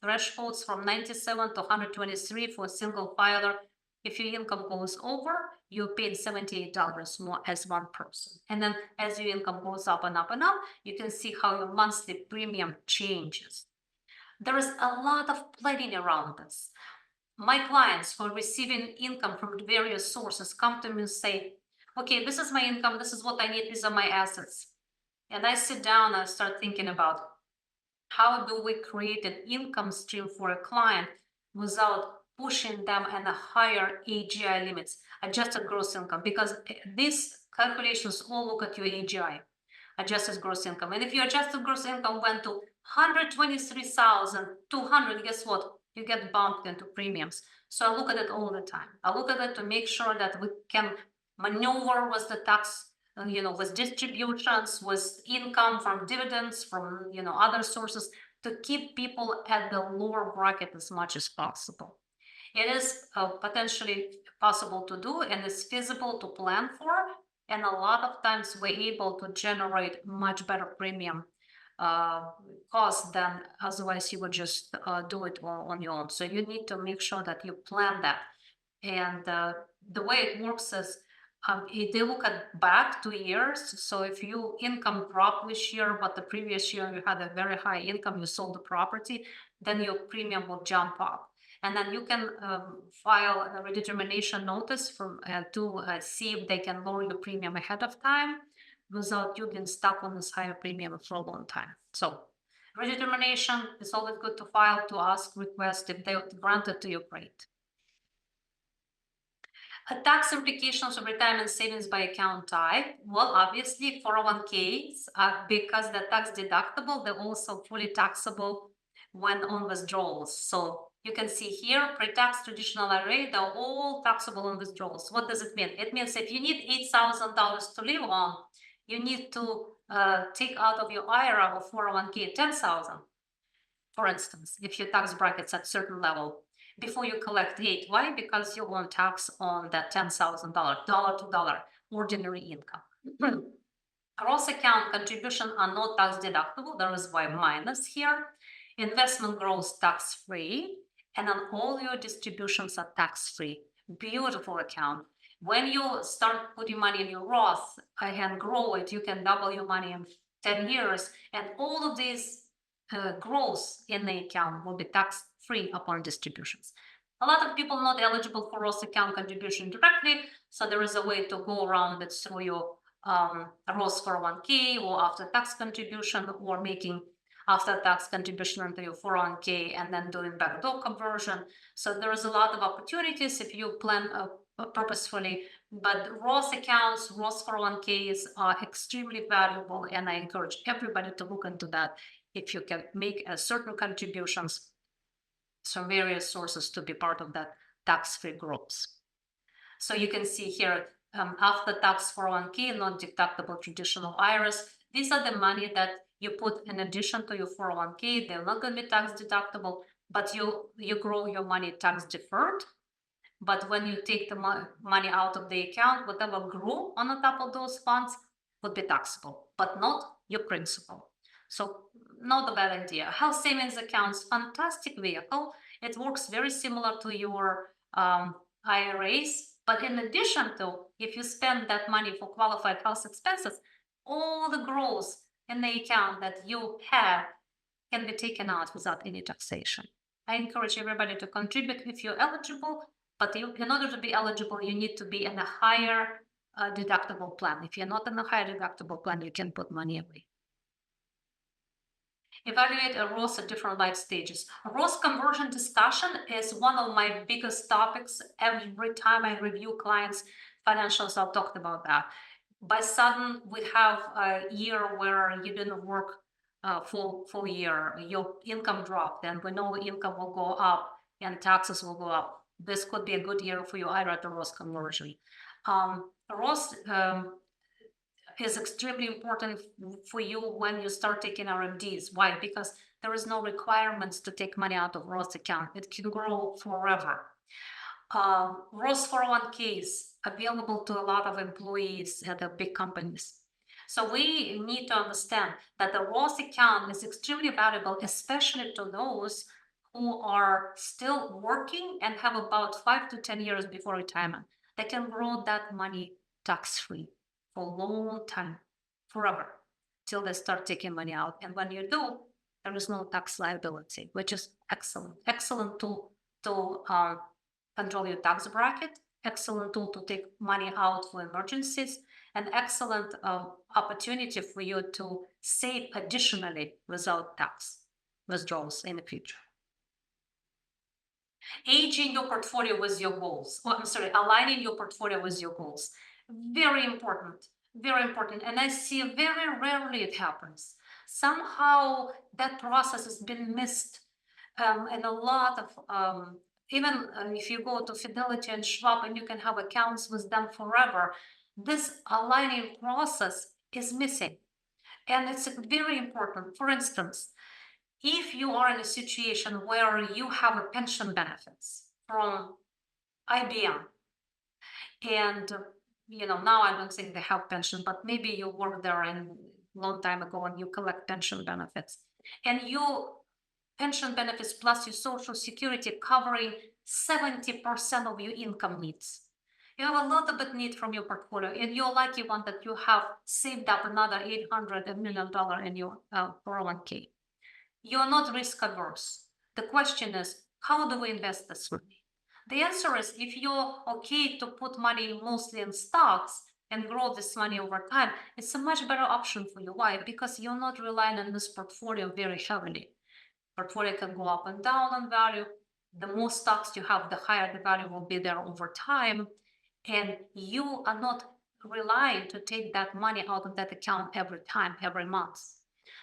thresholds from 97 to 123 for a single filer. If your income goes over, you're paying $78 more as one person. And then as your income goes up and up and up, you can see how your monthly premium changes. There is a lot of planning around this. My clients who are receiving income from various sources come to me and say, okay, this is my income, this is what I need, these are my assets. And I sit down and start thinking about how do we create an income stream for a client without pushing them in the higher AGI limits, adjusted gross income, because these calculations all look at your AGI, adjusted gross income. And if your adjusted gross income went to 123,200, guess what? You get bumped into premiums. So I look at it all the time. I look at it to make sure that we can maneuver with the tax, with distributions, with income from dividends, from, other sources, to keep people at the lower bracket as much as possible. It is potentially possible to do, and it's feasible to plan for. And a lot of times we're able to generate much better premium cost than otherwise you would just do it on your own. So you need to make sure that you plan that. And the way it works is if they look at back 2 years. So if you income dropped this year, but the previous year you had a very high income, you sold the property, then your premium will jump up. And then you can file a redetermination notice from to see if they can lower the premium ahead of time without you being stuck on this higher premium for a long time. So redetermination is always good to file, to ask, request. If they grant it to you, great. Tax implications of retirement savings by account type. Well, obviously 401ks, because they're tax deductible, they're also fully taxable when on withdrawals. So you can see here, pre-tax traditional IRA, they're all taxable on withdrawals. What does it mean? It means if you need $8,000 to live on, you need to take out of your IRA or 401k 10,000, for instance, if your tax bracket's at certain level, before you collect 8. Why? Because you want tax on that $10,000, dollar to dollar, ordinary income. Roth account contribution are not tax deductible. There is Y minus here. Investment grows tax-free, and then all your distributions are tax-free. Beautiful account. When you start putting money in your Roth and grow it, you can double your money in 10 years, and all of these growth in the account will be tax-free upon distributions. A lot of people not eligible for Roth account contribution directly, so there is a way to go around it through your Roth 401k or after tax contribution, or making after tax contribution into your 401k and then doing backdoor conversion. So there is a lot of opportunities if you plan purposefully, but Roth accounts, Roth 401ks are extremely valuable, and I encourage everybody to look into that if you can make certain contributions from various sources to be part of that tax-free groups. So you can see here, after tax 401k, non-deductible traditional IRAs, These are the money that you put in addition to your 401k. They're not going to be tax deductible, but you grow your money tax deferred. But when you take the money out of the account, whatever grew on the top of those funds would be taxable, but not your principal. So not a bad idea. Health savings accounts, fantastic vehicle. It works very similar to your IRAs. But in addition to, if you spend that money for qualified health expenses, all the growth in the account that you have can be taken out without any taxation. I encourage everybody to contribute if you're eligible, but in order to be eligible, you need to be in a higher deductible plan. If you're not in a higher deductible plan, you can put money away. Evaluate a Roth at different life stages. Roth conversion discussion is one of my biggest topics. Every time I review clients' financials, I'll talk about that. By sudden, we have a year where you didn't work full year, your income dropped, and we know income will go up and taxes will go up. This could be a good year for you, IRA to Roth conversion. Roth is extremely important for you when you start taking RMDs. Why? Because there is no requirements to take money out of Roth account. It can grow forever. Roth 401ks available to a lot of employees at the big companies. So we need to understand that the Roth account is extremely valuable, especially to those who are still working and have about 5 to 10 years before retirement. They can grow that money tax-free for a long time, forever, till they start taking money out. And when you do, there is no tax liability, which is excellent. Excellent tool to control your tax bracket, excellent tool to take money out for emergencies, an excellent opportunity for you to save additionally without tax withdrawals in the future. Aging your portfolio with your goals. Oh, I'm sorry, aligning your portfolio with your goals. Very important, very important. And I see very rarely it happens. Somehow that process has been missed. And a lot of, even if you go to Fidelity and Schwab and you can have accounts with them forever, this aligning process is missing. And it's very important. For instance, if you are in a situation where you have a pension benefits from IBM, and now I don't think they have pension, but maybe you worked there a long time ago and you collect pension benefits, and your pension benefits plus your social security covering 70% of your income needs. You have a little bit need from your portfolio, and you're lucky one that you have saved up another $800 million in your 401k. You're not risk averse. The question is, how do we invest this money? The answer is, if you're okay to put money mostly in stocks and grow this money over time, it's a much better option for you. Why? Because you're not relying on this portfolio very heavily. Portfolio can go up and down in value. The more stocks you have, the higher the value will be there over time. And you are not relying to take that money out of that account every time, every month.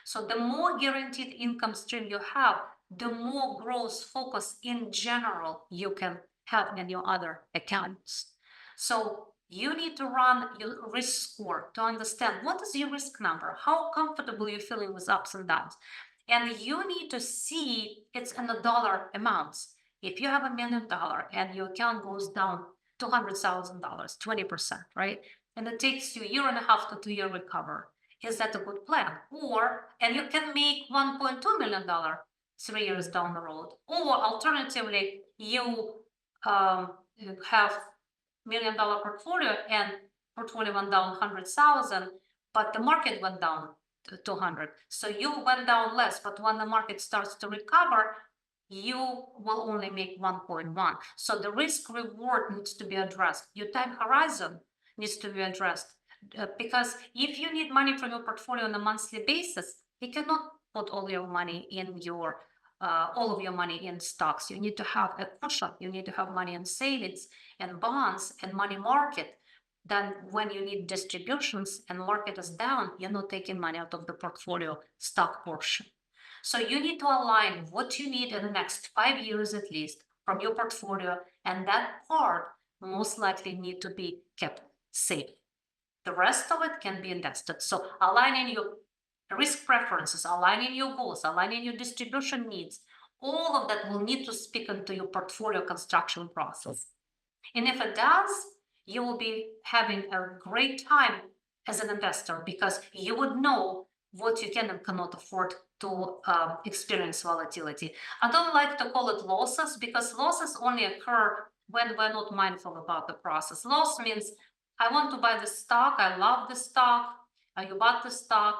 So the more guaranteed income stream you have, the more growth focus in general you can have in your other accounts. So you need to run your risk score to understand what is your risk number, how comfortable you're feeling with ups and downs. And you need to see it's in the dollar amounts. If you have $1 million and your account goes down $200,000, 20%, right? And it takes you a year and a half to 2 year recover. Is that a good plan? And you can make $1.2 million 3 years down the road. Or alternatively, you have $1 million portfolio and portfolio went down 100,000, but the market went down to 200. So you went down less, but when the market starts to recover, you will only make 1.1. So the risk reward needs to be addressed. Your time horizon needs to be addressed. Because if you need money from your portfolio on a monthly basis, you cannot put all your money in your all of your money in stocks. You need to have a cushion. You need to have money in savings and bonds and money market. Then when you need distributions and market is down, you're not taking money out of the portfolio stock portion. So you need to align what you need in the next 5 years at least from your portfolio, and that part most likely need to be kept safe. The rest of it can be invested. So aligning your risk preferences, aligning your goals, aligning your distribution needs, all of that will need to speak into your portfolio construction process. And if it does, you will be having a great time as an investor because you would know what you can and cannot afford to experience volatility. I don't like to call it losses because losses only occur when we're not mindful about the process. Loss means I want to buy the stock, I love the stock, you bought the stock,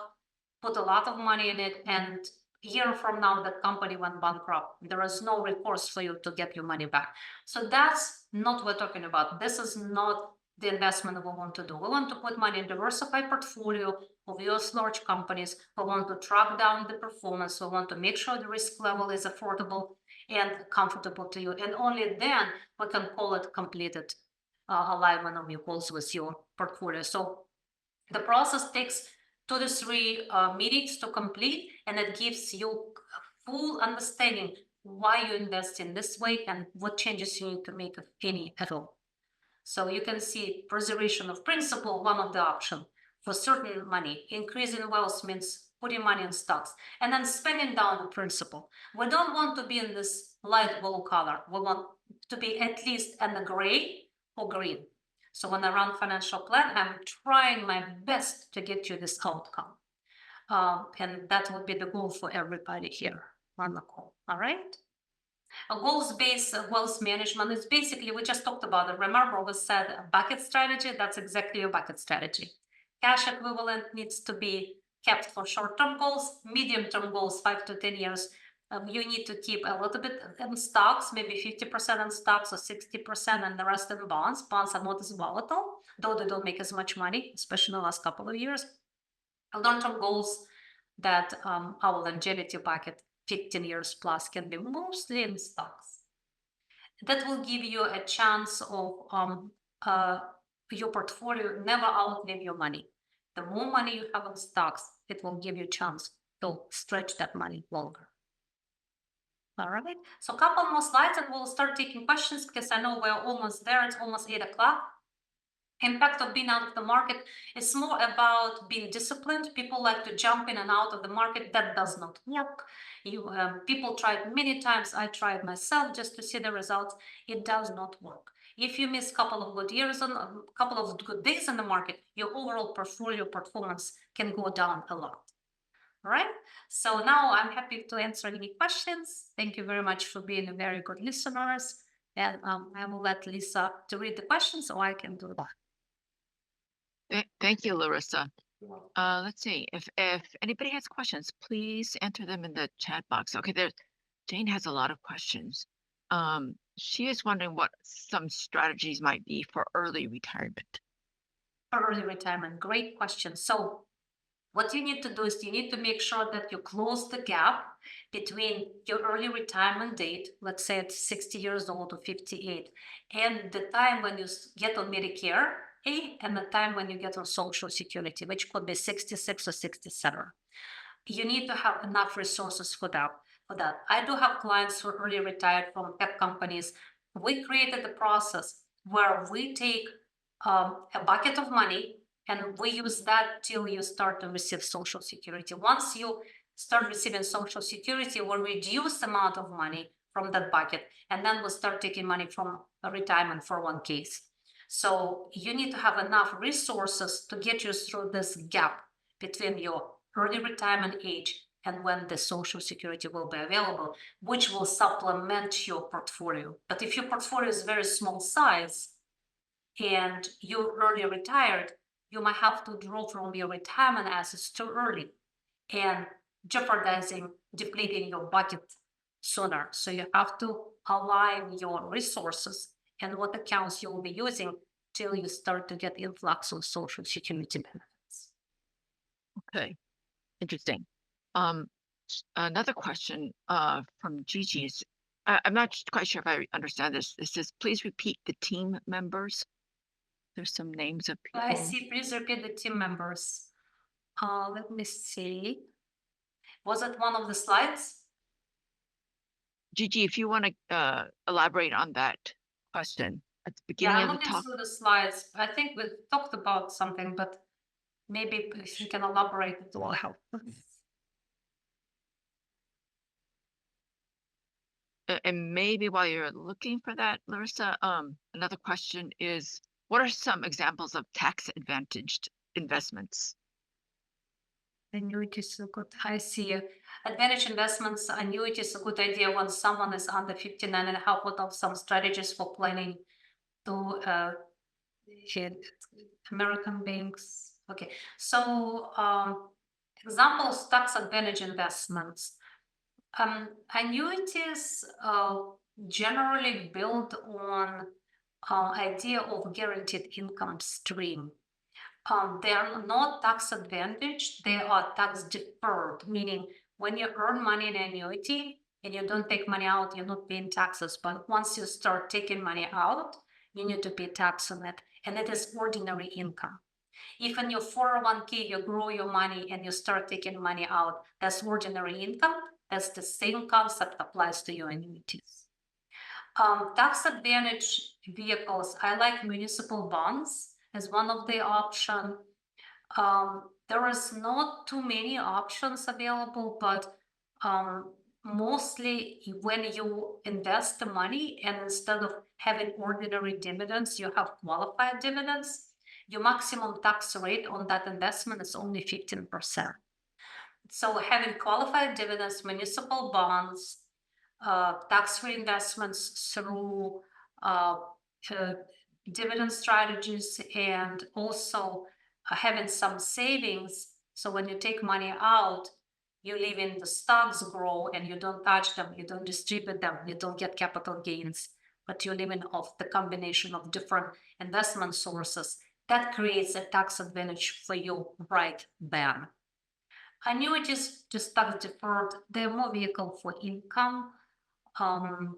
put a lot of money in it, and a year from now that company went bankrupt. There is no recourse for you to get your money back. So that's not what we're talking about. This is not the investment we want to do. We want to put money in diversified portfolio of US large companies. We want to track down the performance. We want to make sure the risk level is affordable and comfortable to you. And only then we can call it completed alignment of your goals with your portfolio. So the process takes 2 to 3 meetings to complete, and it gives you a full understanding why you invest in this way and what changes you need to make, if any at all. So you can see preservation of principal, one of the options for certain money. Increasing wealth means putting money in stocks and then spending down the principal. We don't want to be in this light blue color. We want to be at least in the gray or green. So when I run financial plan, I'm trying my best to get you this outcome. And that would be the goal for everybody here on the call. All right. A goals-based wealth management is basically, we just talked about it. Remember, we said a bucket strategy. That's exactly a bucket strategy. Cash equivalent needs to be kept for short-term goals, medium-term goals, 5 to 10 years. You need to keep a little bit in stocks, maybe 50% in stocks or 60%, and the rest in bonds. Bonds are not as volatile, though they don't make as much money, especially in the last couple of years. Long-term goals that our longevity bucket, 15 years plus, can be mostly in stocks. That will give you a chance of your portfolio never outlive your money. The more money you have in stocks, it will give you a chance to stretch that money longer. All right, so a couple more slides and we'll start taking questions because I know we're almost there. It's almost 8 o'clock. Impact of being out of the market is more about being disciplined. People like to jump in and out of the market. That does not work. People tried many times. I tried myself just to see the results. It does not work. If you miss a couple of good years and a couple of good days in the market, your overall portfolio performance can go down a lot. All right. So now I'm happy to answer any questions. Thank you very much for being a very good listeners. And I will let Lisa to read the questions so I can do that. Thank you, Larissa. Let's see. If anybody has questions, please enter them in the chat box. Okay, Jane has a lot of questions. She is wondering what some strategies might be for early retirement. Early retirement, great question. So what you need to do is you need to make sure that you close the gap between your early retirement date, let's say at 60 years old or 58, and the time when you get on Medicare and the time when you get on Social Security, which could be 66 or 67. You need to have enough resources for that. I do have clients who are early retired from tech companies. We created a process where we take a bucket of money and we use that till you start to receive Social Security. Once you start receiving Social Security, we'll reduce the amount of money from that bucket, and then we'll start taking money from a retirement 401ks. So you need to have enough resources to get you through this gap between your early retirement age and when the Social Security will be available, which will supplement your portfolio. But if your portfolio is very small size and you're early retired, you might have to draw from your retirement assets too early and jeopardizing depleting your budget sooner. So you have to align your resources and what accounts you will be using till you start to get influx of Social Security benefits. Okay, interesting. Another question from Gigi is, I'm not quite sure if I understand this. It says, please repeat the team members. There's some names of people. I see. Please repeat the team members. Let me see. Was it one of the slides? Gigi, if you want to elaborate on that question, at the Yeah, beginning I'm of the looking talk. through the slides. I think we talked about something, but maybe if you can elaborate, it will help. And maybe while you're looking for that, Larissa, another question is, what are some examples of tax advantaged investments? Annuity is a good, I see. Advantage investments, annuity is a good idea when someone is under 59 and a half. What are some strategies for planning to hit American banks? Okay, so examples tax advantage investments. Annuities generally build on idea of guaranteed income stream. They are not tax advantaged, they are tax deferred, meaning when you earn money in annuity and you don't take money out, you're not paying taxes. But once you start taking money out, you need to pay tax on it. And it is ordinary income. If in your 401k you grow your money and you start taking money out, that's ordinary income. That's the same concept applies to your annuities. Tax advantage vehicles, I like municipal bonds as one of the option. There is not too many options available, but mostly when you invest the money and instead of having ordinary dividends, you have qualified dividends, your maximum tax rate on that investment is only 15%. So having qualified dividends, municipal bonds, tax-free investments through uh, dividend strategies, and also having some savings. So when you take money out, you leave in the stocks grow and you don't touch them, you don't distribute them, you don't get capital gains, but you're living off the combination of different investment sources. That creates a tax advantage for you right then. Annuities just tax deferred, they're more vehicle for income. Um,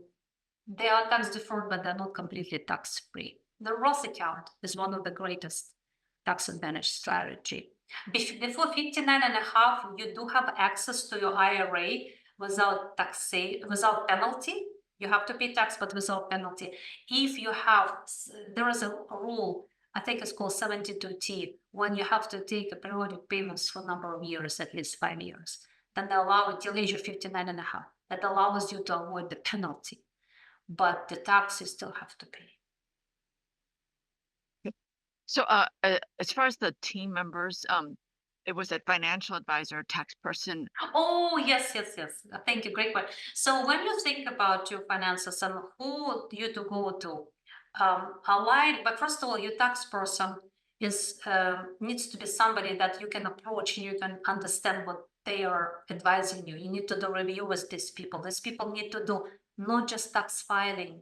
they are tax deferred, but they're not completely tax free. The Roth account is one of the greatest tax advantage strategy. Before 59 and a half, you do have access to your IRA without without penalty. You have to pay tax, but without penalty. If you have, there is a rule, I think it's called 72T, when you have to take a periodic payments for a number of years, at least 5 years. Then they allow it till age of 59 and a half. That allows you to avoid the penalty, but the tax you still have to pay. So, as far as the team members, it was a financial advisor, tax person. Oh, yes, yes, yes. Thank you. Great point. So when you think about your finances and who you to go to, aligned, but first of all, your tax person is needs to be somebody that you can approach and you can understand what they are advising you. You need to do review with these people. These people need to do not just tax filing,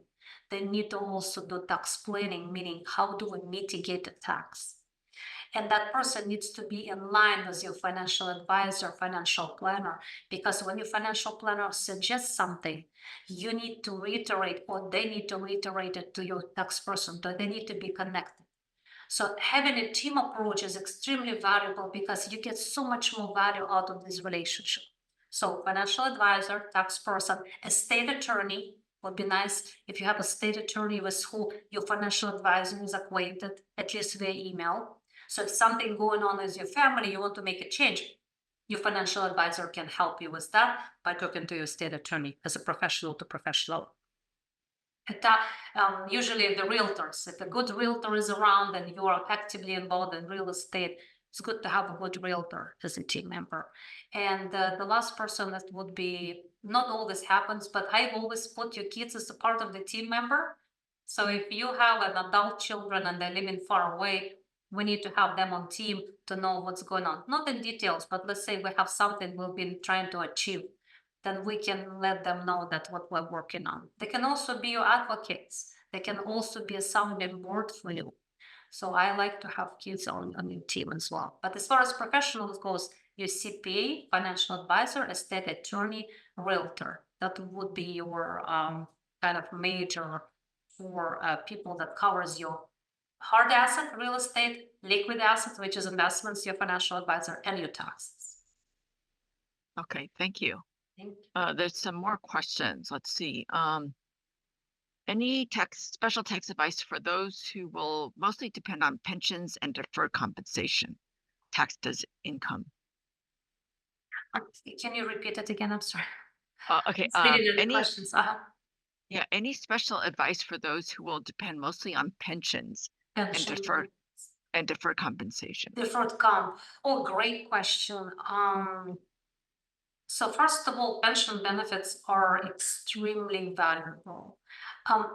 they need to also do tax planning, meaning how do we mitigate the tax? And that person needs to be in line with your financial advisor, financial planner, because when your financial planner suggests something, you need to reiterate or they need to reiterate it to your tax person, so they need to be connected. So having a team approach is extremely valuable because you get so much more value out of this relationship. So financial advisor, tax person, a state attorney would be nice if you have a state attorney with who your financial advisor is acquainted, at least via email. So if something going on with your family, you want to make a change, your financial advisor can help you with that by talking to your state attorney as a professional to professional. Usually the realtors, if a good realtor is around and you are actively involved in real estate, it's good to have a good realtor as a team member. And the last person that would be, not all this happens, but I always put your kids as a part of the team member. So if you have an adult children and they're living far away, we need to have them on team to know what's going on. Not in details, but let's say we have something we've been trying to achieve, then we can let them know that what we're working on. They can also be your advocates. They can also be a sounding board for you. So I like to have kids on your team as well. But as far as professionals goes, your CPA, financial advisor, estate attorney, realtor. That would be your kind of major for people that covers your hard asset, real estate, liquid assets, which is investments, your financial advisor, and your taxes. Okay, thank you. Thank you. There's some more questions. Let's see. Any special tax advice for those who will mostly depend on pensions and deferred compensation, taxed as income? Can you repeat it again? I'm sorry. Okay. It's reading the Any questions. Yeah, any special advice for those who will depend mostly on pensions and Pension deferred compensation? deferred comp. Oh, great question. So first of all, pension benefits are extremely valuable.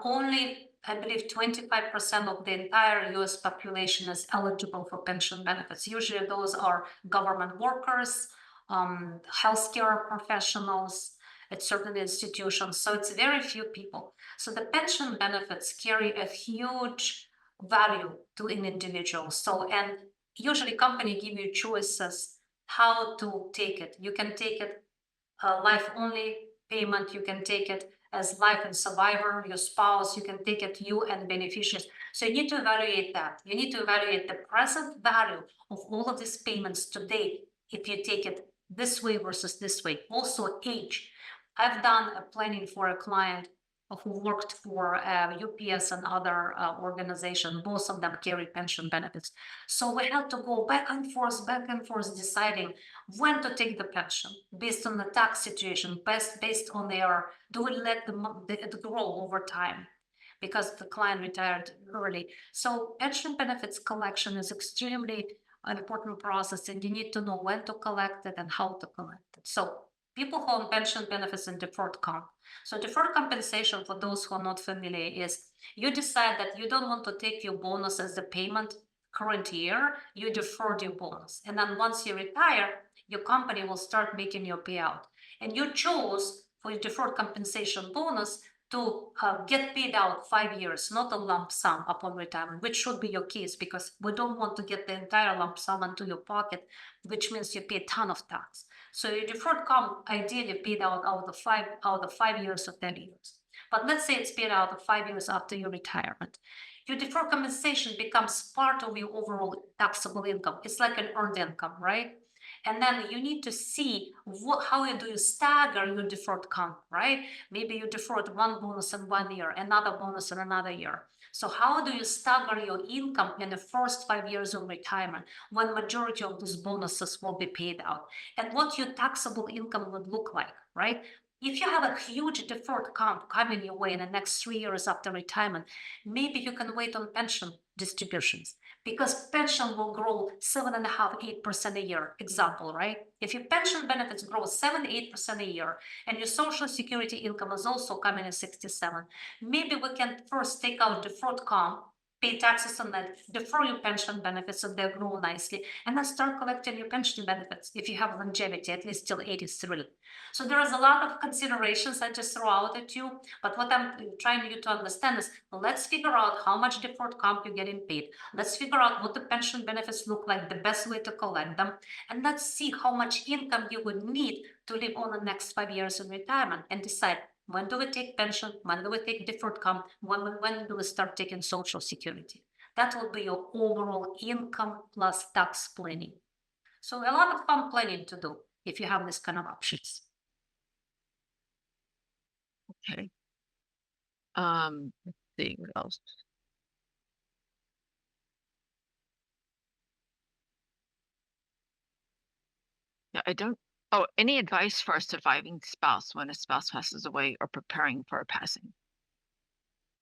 Only, I believe, 25% of the entire US population is eligible for pension benefits. Usually those are government workers, healthcare professionals at certain institutions. So it's very few people. So the pension benefits carry a huge value to an individual. So, and usually company give you choices how to take it. You can take it life only payment, you can take it as life and survivor, your spouse, you can take it you and beneficiaries. So you need to evaluate that. You need to evaluate the present value of all of these payments today if you take it this way versus this way. Also age. I've done a planning for a client who worked for UPS and other organization. Both of them carry pension benefits. So we had to go back and forth, deciding when to take the pension based on the tax situation, based on their, do we let it grow over time because the client retired early. So pension benefits collection is extremely an important process, and you need to know when to collect it and how to collect it. So people who own pension benefits and deferred comp. So deferred compensation, for those who are not familiar, is you decide that you don't want to take your bonus as the payment current year, you deferred your bonus. And then once you retire, your company will start making your payout. And you chose for your deferred compensation bonus to get paid out 5 years, not a lump sum upon retirement, which should be your case because we don't want to get the entire lump sum into your pocket, which means you pay a ton of tax. So your deferred comp ideally paid out out of 5 years or 10 years. But let's say it's paid out of 5 years after your retirement. Your deferred compensation becomes part of your overall taxable income. It's like an earned income, right? And then you need to see how do you stagger your deferred comp, right? Maybe you deferred one bonus in 1 year, another bonus in another year. So how do you stagger your income in the first 5 years of retirement when majority of those bonuses will be paid out? And what your taxable income would look like, right? If you have a huge deferred comp coming your way in the next 3 years after retirement, maybe you can wait on pension distributions because pension will grow 7.5, 8% a year. Example, right? If your pension benefits grow 7, 8% a year, and your social security income is also coming in 67, maybe we can first take out deferred comp, pay taxes on that, defer your pension benefits so they grow nicely, and then start collecting your pension benefits if you have longevity, at least till 83. So there is a lot of considerations I just throw out at you, but what I'm trying you to understand is let's figure out how much deferred comp you're getting paid. Let's figure out what the pension benefits look like, the best way to collect them, and let's see how much income you would need to live on the next 5 years in retirement and decide when do we take pension, when do we take deferred comp, when do we start taking social security. That will be your overall income plus tax planning. So a lot of fun planning to do if you have this kind of options. Okay. Let's see what else. Yeah, I don't. Oh, any advice for a surviving spouse when a spouse passes away or preparing for a passing?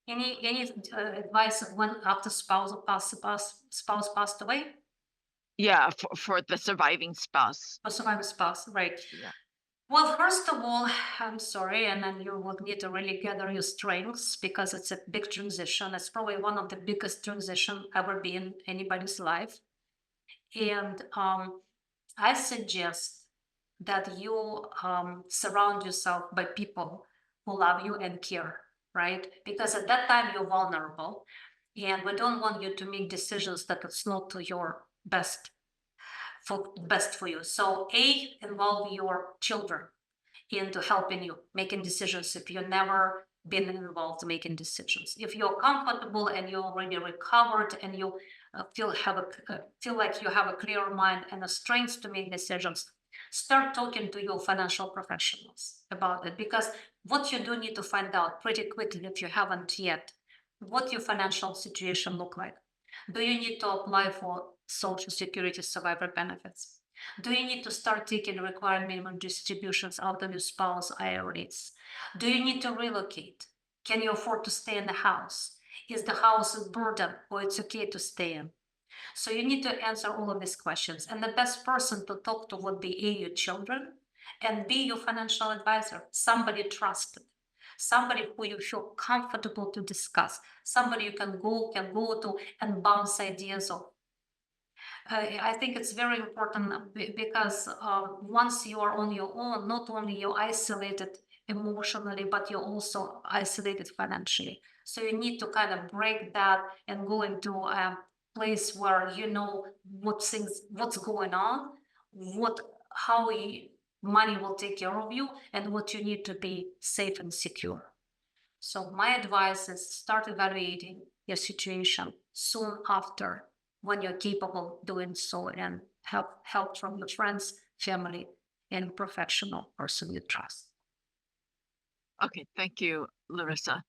Any advice of when after spouse passed away Yeah, for the surviving spouse. or survivor spouse, right? Yeah. Well, first of all, I'm sorry, and then you will need to really gather your strengths because it's a big transition. It's probably one of the biggest transition ever be in anybody's life. And I suggest that you surround yourself by people who love you and care, right? Because at that time you're vulnerable, and we don't want you to make decisions that it's not to your best for you. So involve your children into helping you making decisions if you've never been involved making decisions. If you're comfortable and you're already recovered and you feel like you have a clear mind and the strength to make decisions, start talking to your financial professionals about it, because what you do need to find out pretty quickly, if you haven't yet, what your financial situation look like. Do you need to apply for Social Security survivor benefits? Do you need to start taking required minimum distributions out of your spouse IRAs? Do you need to relocate? Can you afford to stay in the house? Is the house a burden or it's okay to stay in? So you need to answer all of these questions. And the best person to talk to would be A, your children, and B, your financial advisor, somebody trusted, somebody who you feel comfortable to discuss, somebody you can go to and bounce ideas off. I think it's very important because once you are on your own, not only you're isolated emotionally, but you're also isolated financially. So you need to kind of break that and go into a place where you know what's going on, what, how money will take care of you, and what you need to be safe and secure. So my advice is start evaluating your situation soon after, when you're capable of doing so, and help from your friends, family, and professional person you trust. Okay, thank you, Larissa.